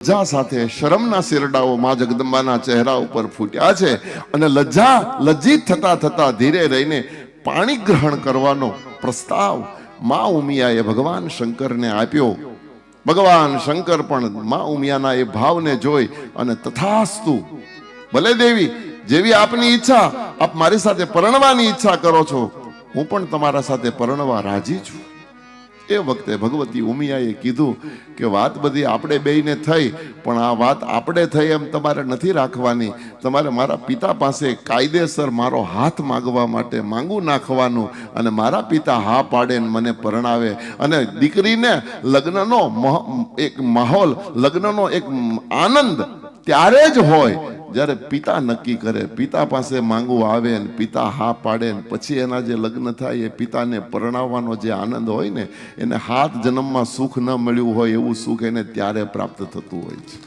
લજ્જા સાથે શરમના શેરડાઓ માં જગદંબાના ચહેરા ઉપર ફૂટ્યા છે અને લજ્જિત થતા થતા ધીરે રહીને પાણી ગ્રહણ કરવાનો પ્રસ્તાવ માં ઉમિયાએ ભગવાન શંકરને આપ્યો. ભગવાન શંકર પણ માં ઉમિયાના એ ભાવને જોઈ અને તથાસ્તુ, ભલે દેવી, જેવી આપની ઈચ્છા, આપ મારી સાથે પરણવાની ઈચ્છા કરો છો, હું પણ તમારા સાથે પરણવા રાજી છું. એ વખતે ભગવતી ઉમિયાએ કીધું કે વાત બધી આપણે બેયને થઈ, પણ આ વાત આપણે થઈ એમ તમારે નથી રાખવાની. તમારે મારા પિતા પાસે કાયદેસર મારો હાથ માગવા માટે માંગુ નાખવાનું, અને મારા પિતા હા પાડે ને મને પરણાવે, અને દીકરીને લગ્નનો એક માહોલ, લગ્નનો એક આનંદ ત્યારે જ હોય જ્યારે પિતા નક્કી કરે, પિતા પાસે માંગવું આવે ને પિતા હા પાડે ને પછી એના જે લગ્ન થાય એ પિતાને પરણાવવાનો જે આનંદ હોય ને, એને 7 જન્મમાં સુખ ન મળ્યું હોય એવું સુખ એને ત્યારે પ્રાપ્ત થતું હોય છે.